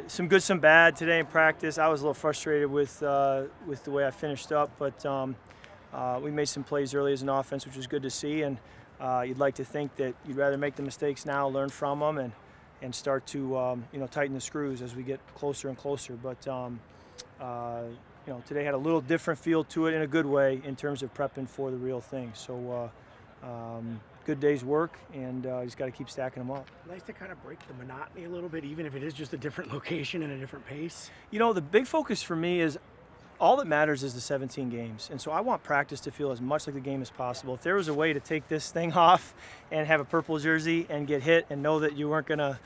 Some good, some bad today in practice. I was a little frustrated with the way I finished up, but we made some plays early as an offense, which was good to see. And you'd like to think that you'd rather make the mistakes now, learn from them, and start to tighten the screws as we get closer and closer. But today had a little different feel to it in a good way in terms of prepping for the real thing. So good day's work, and you just got to keep stacking them up. Nice to kind of break the monotony a little bit, even if it is just a different location and a different pace. You know, the big focus for me is all that matters is the 17 games. And so I want practice to feel as much like the game as possible. If there was a way to take this thing off and have a purple jersey and get hit and know that you weren't going to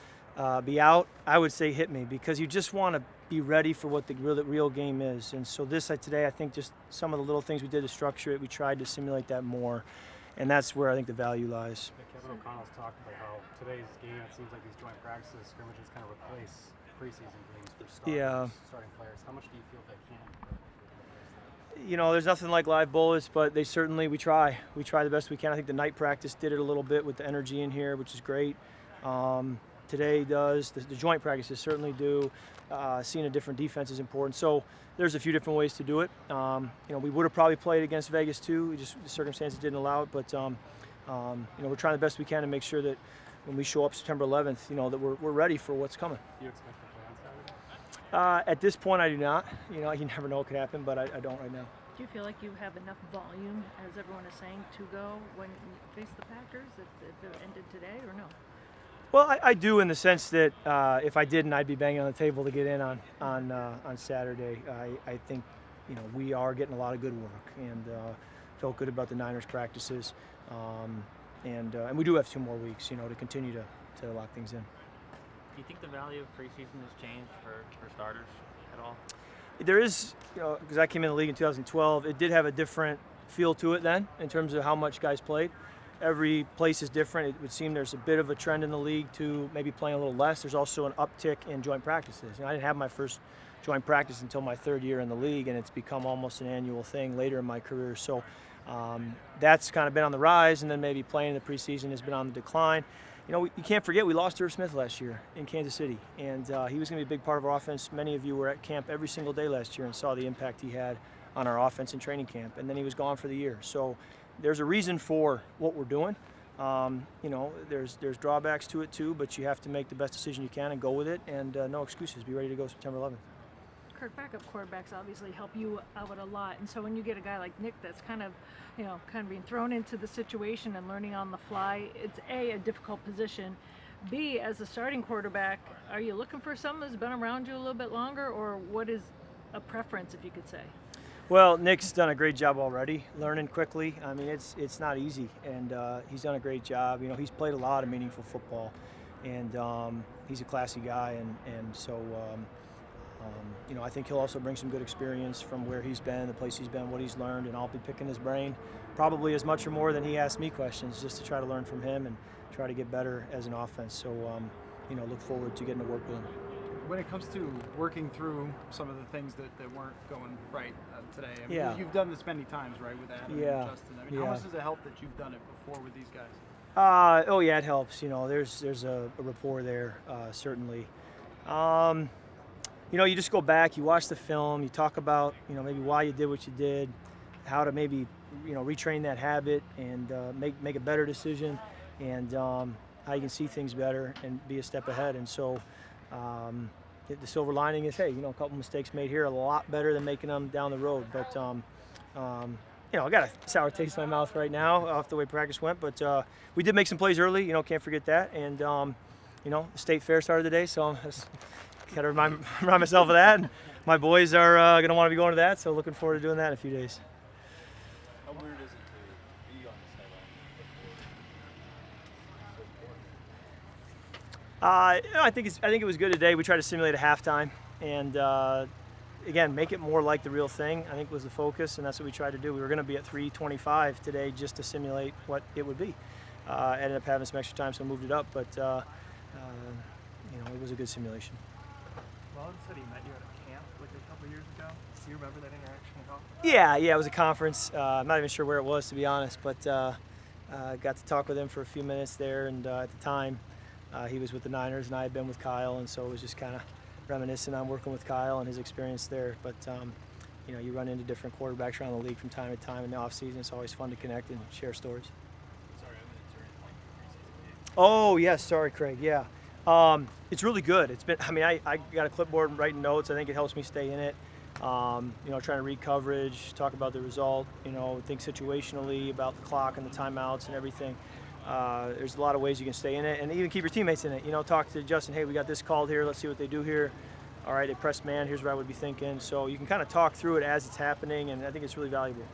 be out, I would say hit me, because you just want to be ready for what the real game is. And so today, I think just some of the little things we did to structure it, we tried to simulate that more. And that's where I think the value lies. Kevin O'Connell's talked about how today's game, it seems like these joint practices, scrimmages kind of replace preseason games for starting players. How much do you feel they can? You know, there's nothing like live bullets, but we try. We try the best we can. I think the night practice did it a little bit with the energy in here, which is great. Today does. The joint practices certainly do. Seeing a different defense is important. So there's a few different ways to do it. We would have probably played against Vegas too. Just the circumstances didn't allow it. But we're trying the best we can to make sure that when we show up September 11th, that we're ready for what's coming. Do you expect to play on Saturday? At this point, I do not. You never know what could happen, but I don't right now. Do you feel like you have enough volume, as everyone is saying, to go when you face the Packers if it ended today, or no? Well, I do, in the sense that if I didn't, I'd be banging on the table to get in on Saturday. I think we are getting a lot of good work, and felt good about the Niners practices, and we do have 2 more weeks, to continue to lock things in. Do you think the value of preseason has changed for starters at all? There is, because I came in the league in 2012, it did have a different feel to it then in terms of how much guys played. Every place is different. It would seem there's a bit of a trend in the league to maybe playing a little less. There's also an uptick in joint practices. I didn't have my first joint practice until my 3rd year in the league, and it's become almost an annual thing later in my career. So that's kind of been on the rise, and then maybe playing in the preseason has been on the decline. You can't forget we lost Irv Smith last year in Kansas City, and he was going to be a big part of our offense. Many of you were at camp every single day last year and saw the impact he had on our offense in training camp, and then he was gone for the year. So there's a reason for what we're doing. There's drawbacks to it too, but you have to make the best decision you can and go with it, and no excuses. Be ready to go September 11th. Kirk, backup quarterbacks obviously help you out a lot, and so when you get a guy like Nick that's kind of being thrown into the situation and learning on the fly, it's a difficult position. B, as a starting quarterback, are you looking for someone who's been around you a little bit longer, or what is a preference, if you could say? Well, Nick's done a great job already, learning quickly. I mean, it's not easy, and he's done a great job. He's played a lot of meaningful football, and he's a classy guy, and so I think he'll also bring some good experience from where he's been, the place he's been, what he's learned, and I'll be picking his brain probably as much or more than he asks me questions, just to try to learn from him and try to get better as an offense. So, look forward to getting to work with him. When it comes to working through some of the things that weren't going right today, you've done this many times, right, with Adam and Justin. How much does it help that you've done it before with these guys? It helps. There's a rapport there, certainly. You just go back, you watch the film, you talk about, maybe why you did what you did, how to maybe, retrain that habit and make a better decision, and how you can see things better and be a step ahead. And so the silver lining is, hey, a couple mistakes made here are a lot better than making them down the road. But, I got a sour taste in my mouth right now off the way practice went. But we did make some plays early, can't forget that. And, the state fair started today, so I'm just got to remind myself of that. And my boys are going to want to be going to that, so looking forward to doing that in a few days. How weird is it to be on the sideline? I think it was good today. We tried to simulate a halftime, and again, make it more like the real thing. I think was the focus, and that's what we tried to do. We were going to be at 3:25 today just to simulate what it would be. Ended up having some extra time, so moved it up, but it was a good simulation. Well, said he met you at a camp like a couple years ago. Do you remember that interaction at all? Yeah, it was a conference. I'm not even sure where it was, to be honest, but got to talk with him for a few minutes there, and at the time, he was with the Niners, and I had been with Kyle, and so it was just kind of reminiscent on working with Kyle and his experience there. But you know, you run into different quarterbacks around the league from time to time in the off season. It's always fun to connect and share stories. Oh yes, sorry, Craig. Yeah, it's really good. It's been. I mean, I got a clipboard writing notes. I think it helps me stay in it. You know, trying to read coverage, talk about the result. You know, think situationally about the clock and the timeouts and everything. There's a lot of ways you can stay in it, and even keep your teammates in it. You know, talk to Justin. Hey, we got this called here. Let's see what they do here. All right, they press man. Here's what I would be thinking. So you can kind of talk through it as it's happening, and I think it's really valuable.